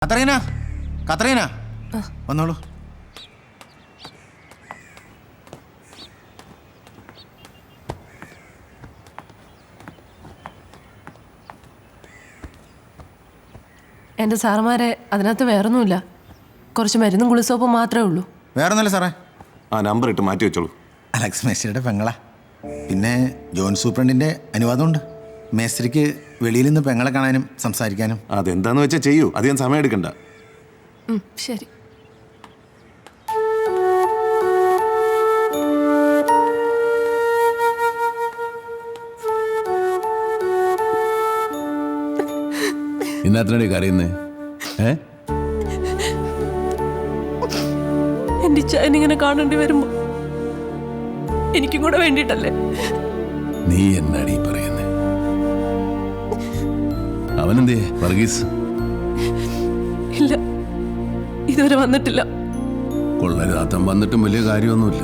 കത്രീന, കത്രീന, വന്നോളൂ. എൻ്റെ സാറന്മാരെ അതിനകത്ത് വേറൊന്നുമില്ല, കുറച്ച് മരുന്നും കുളിസോപ്പും മാത്രമേ ഉള്ളൂ. വേറൊന്നുമില്ല സാറേ. ആ നമ്പർ ഇട്ട് മാറ്റി വെച്ചോളൂ. അലക്സ് മേസ്ത്രിയുടെ പെങ്ങളാ. പിന്നെ ജോൺ സൂപ്രണ്ടിൻ്റെ അനുവാദമുണ്ട്. മേസ്ത്രിക്ക് വെളിയിൽ നിന്ന് പെങ്ങളെ കാണാനും സംസാരിക്കാനും. അതെന്താന്ന് വെച്ചാൽ ചെയ്യൂ, അധികം സമയം എടുക്കണ്ട. ശരി. ഇന്നത്തിനടി കരയുന്നേ? എൻ്റെ ഇങ്ങനെ കാണേണ്ടി വരുമ്പോ എനിക്കും കൂടെ വേണ്ടിട്ടല്ലേ? നീ എന്നടി പറയുന്നേ? അവനെന്തേ വർഗീസ്? ഇല്ല, ഇതുവരെ വന്നിട്ടില്ല. കൊള്ളരുതാത്തം വന്നിട്ടും വലിയ കാര്യമൊന്നുമില്ല.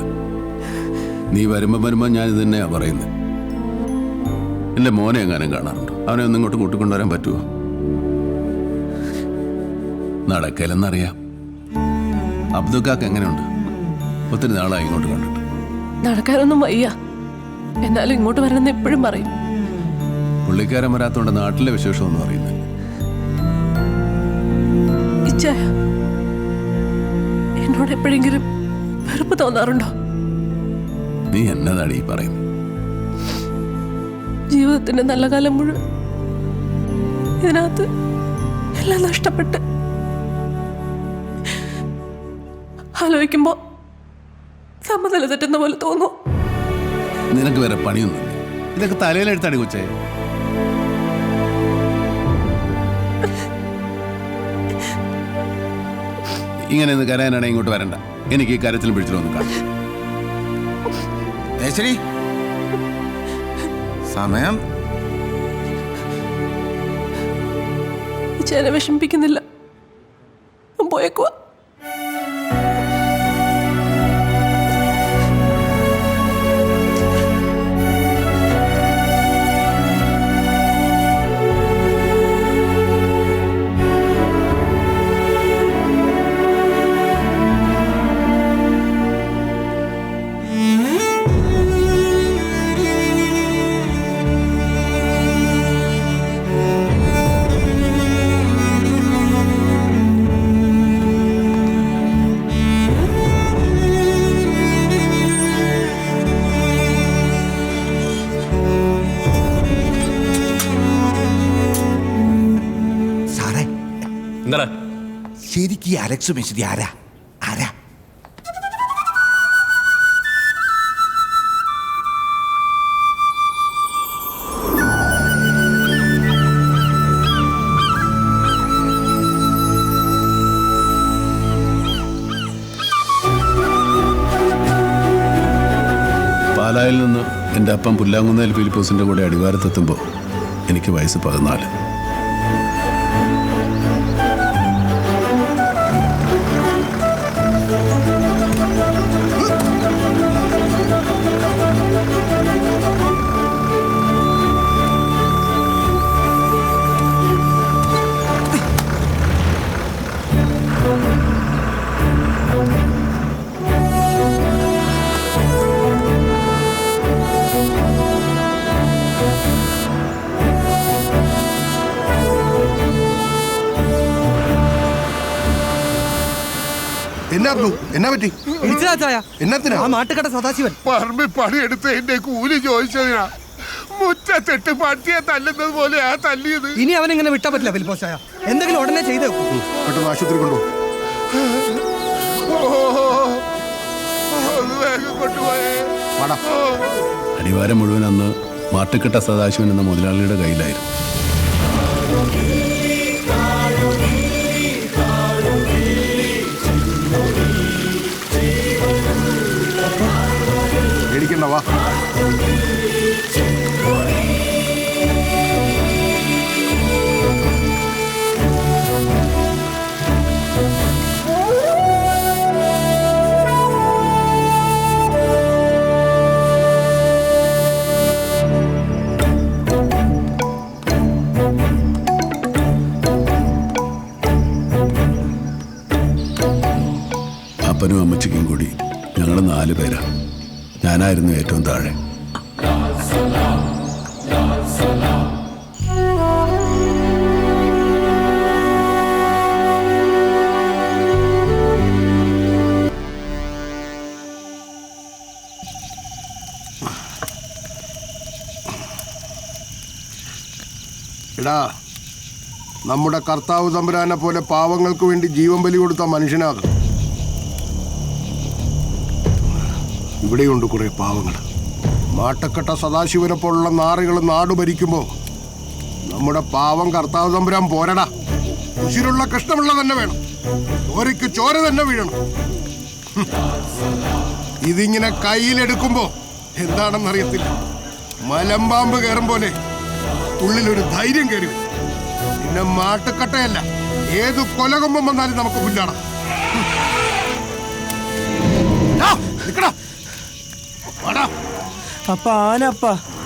നീ വരുമ്പോ ഞാൻ ഇത് തന്നെയാ പറയുന്നത്. എൻ്റെ മോനെ എങ്ങാനും കാണാറുണ്ടോ? അവനെ ഒന്നും ഇങ്ങോട്ട് കൂട്ടിക്കൊണ്ടുവരാൻ പറ്റുമോ? നടക്കലെന്നറിയാം. അബ്ദുക്കാക്ക് എങ്ങനെയുണ്ട്? ഒത്തിരി നാളായി ഇങ്ങോട്ട് കണ്ടിട്ട്. നടക്കാനൊന്നും വയ്യ, എന്നാലും ഇങ്ങോട്ട് വരണമെന്ന് എപ്പോഴും പറയും. പുള്ളിക്കാരൻ വരാത്തോണ്ട് നാട്ടിലെ വിശേഷമൊന്നും അറിയുന്നില്ല. എന്നോട് എപ്പോഴെങ്കിലും വെറുപ്പ് തോന്നാറുണ്ടോ? നീ എന്നതാണ് ഈ പറയുന്നത്? ജീവിതത്തിന്റെ നല്ല കാലം മുഴുവൻ ഇതിനകത്ത് എല്ലാം നഷ്ടപ്പെട്ട് ആലോചിക്കുമ്പോ സമനില തെറ്റുന്ന പോലെ തോന്നുന്നു. നിനക്ക് വേറെ പണിയൊന്നുമില്ല. ഇതൊക്കെ തലയിലെടുത്താടി കൊച്ചേ. ഇങ്ങനെ ഒന്ന് കരയാനാണെങ്കിൽ ഇങ്ങോട്ട് വരണ്ട. എനിക്ക് ഈ കരച്ചിലും പിടിച്ചിലൊന്നും കാണും. മേസ്ത്രി, സമയം ചേനെ വിഷമിപ്പിക്കുന്നില്ല, പോയേക്കുവാ. ശരിക്കും ഈ അലക്സ് മേസ്ത്രി ആരാ? ആരാ? പാലായിൽ നിന്ന് എൻ്റെ അപ്പം പുല്ലാങ്കുന്നേൽ ഫിലിപ്പോസിൻ്റെ കൂടെ അടിവാരത്തെത്തുമ്പോൾ എനിക്ക് വയസ്സ് 14. എന്നാ പറ്റി? ആ നാട്ടുകട സദാശിവൻ പറമ്പിൽ പണിയെടുത്ത് എന്റെ കൂലി ചോദിച്ചതിനാ മുറ്റത്തിട്ട് പട്ടിയെ തല്ലുന്നത് പോലെ ആ തല്ലിയത്. ഇനി അവനെങ്ങനെ വിട്ടാ പറ്റില്ല ഫിലിപ്പോസായ. എന്തെങ്കിലും ഉടനെ ചെയ്തേ. പെട്ടെന്ന് ആശുപത്രി കൊണ്ടുപോ. വേഗം കൊണ്ടുപോയേ. അടിവാരം മുഴുവൻ അന്ന് മാട്ടുക്കെട്ട സദാശിവൻ എന്ന മുതലാളിയുടെ കയ്യിലായിരുന്നു. പേടിക്കണ്ടവാ. അപ്പനും അമ്മച്ചിക്കും കൂടി ഞങ്ങൾ 4 പേരാണ്. ഞാനായിരുന്നു ഏറ്റവും താഴെ. എടാ, നമ്മുടെ കർത്താവ് തമ്പുരാനെ പോലെ പാവങ്ങൾക്ക് വേണ്ടി ജീവൻ ബലി കൊടുത്ത മനുഷ്യനാണ്. ഇവിടെയുണ്ട് കുറെ പാവങ്ങൾ. മാട്ടക്കട്ട സദാശിവനെ പോലുള്ള നാറികൾ നാട് ഭരിക്കുമ്പോൾ നമ്മുടെ പാവം കർത്താവ് തമ്പുരാൻ പോരടാ. ഉശിരുള്ള കഷ്ടമുള്ള തന്നെ വേണം, ചോരയ്ക്ക് ചോര തന്നെ വീഴണം. ഇതിങ്ങനെ കയ്യിലെടുക്കുമ്പോ എന്താണെന്നറിയത്തില്ല, മലമ്പാമ്പ് കയറും പോലെ ഉള്ളിലൊരു ധൈര്യം കയറി. പിന്നെ മാട്ടുക്കട്ടയല്ല, ഏത് കൊലകൊമ്പം വന്നാലും നമുക്ക് പുല്ലാടാ.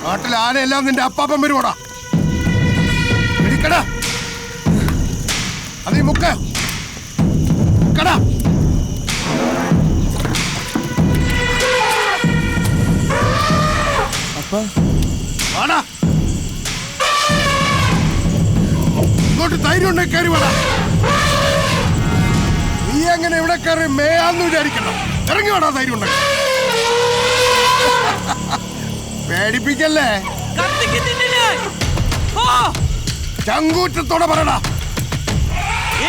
നാട്ടിൽ ആനയെല്ലാം നിന്റെ അപ്പാപ്പൻ വരുവാടാ. ഇടിക്കടാ, അതീ മുക്ക കടാ. വാടാ, ഇങ്ങോട്ട് ധൈര്യം ഉണ്ടെങ്കിൽ കയറി വേടാ. നീ എങ്ങനെ ഇവിടെ കയറി മേയാന്ന് വിചാരിക്കണം. ഇറങ്ങി വേടാ ധൈര്യം ഉണ്ടെങ്കിൽ. പേടിപ്പിക്കല്ലേ, ചങ്കൂറ്റത്തോടെ പറയടാ.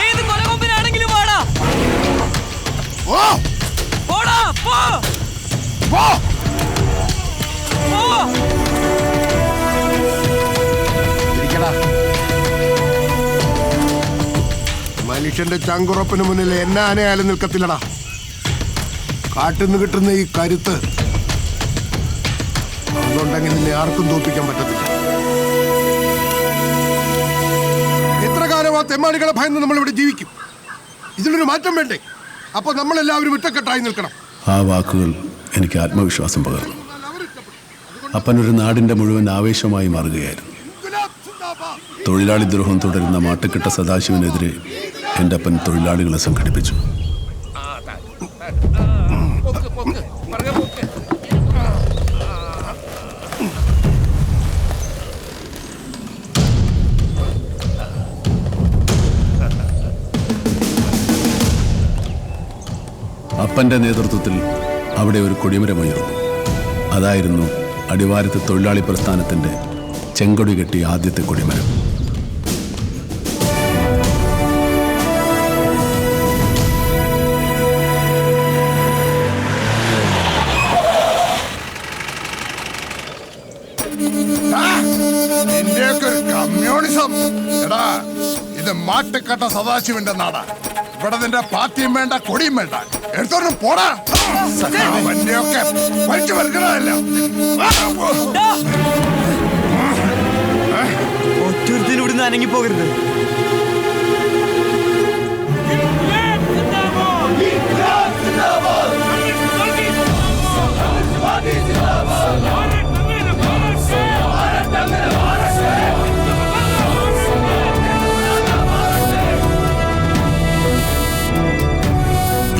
ഏത് കൊലകൊമ്പിനാണെങ്കിലും വാടാ. ഓ പോടാ, പോ പോ. പോ. മനുഷ്യന്റെ ചങ്കുറപ്പിന് മുന്നിൽ എന്നെ ആനയാലും നിൽക്കത്തില്ലടാ. കാട്ടിന്ന് കിട്ടുന്ന ഈ കരുത്ത് അതുണ്ടെങ്കിൽ നിന്നെ ആർക്കും തോൽപ്പിക്കാൻ പറ്റത്തില്ല. എത്ര കാലം ആ തെമ്മാടികളെ ഭയന്ന് നമ്മളിവിടെ ജീവിക്കും? ഇതിനൊരു മാറ്റം വേണ്ടേ? അപ്പൊ നമ്മളെല്ലാവരും ഒറ്റക്കെട്ടായി നിൽക്കണം. ആ വാക്കുകൾ എനിക്ക് ആത്മവിശ്വാസം പകർന്നു. അപ്പനൊരു നാടിൻ്റെ മുഴുവൻ ആവേശമായി മാറുകയായിരുന്നു. തൊഴിലാളി ദ്രോഹം തുടരുന്ന മാട്ടുക്കട്ട സദാശിവനെതിരെ എൻ്റെ അപ്പൻ തൊഴിലാളികളെ സംഘടിപ്പിച്ചു. അപ്പൻ്റെ നേതൃത്വത്തിൽ അവിടെ ഒരു കൊടിമരമുയർന്നു. അതായിരുന്നു അടിവാരത്തെ തൊഴിലാളി പ്രസ്ഥാനത്തിൻ്റെ ചെങ്കൊടി കെട്ടിയ ആദ്യത്തെ കൊടിമരം. നിന്റെയൊക്കെ ഒരു കമ്മ്യൂണിസം. എടാ, ഇത് മാട്ടുക്കട്ട സദാശിവന്റെ നാടാ. ഇവിടെ നിന്റെ പാർട്ടിയും വേണ്ട, കൊടിയും വേണ്ട. എടുത്തോണ്ടും പോടാ. അവന്റെയൊക്കെ വലിച്ചു വലിക്കണമല്ല. ഒറ്റൊരുത്തിന് ഇവിടുന്ന് അനങ്ങി പോകരുത്.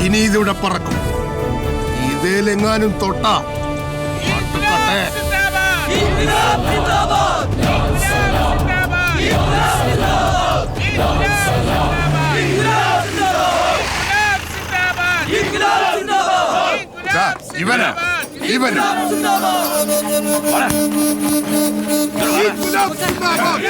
ഇനി ഇതിവിടെ പറക്കും. ഇതേലെങ്ങാനും തൊട്ടാ മാട്ടുക്കട്ടെ. ഇവനാ ഇവന് ഇൻക്ലാബ് സിന്ദാബാദ്.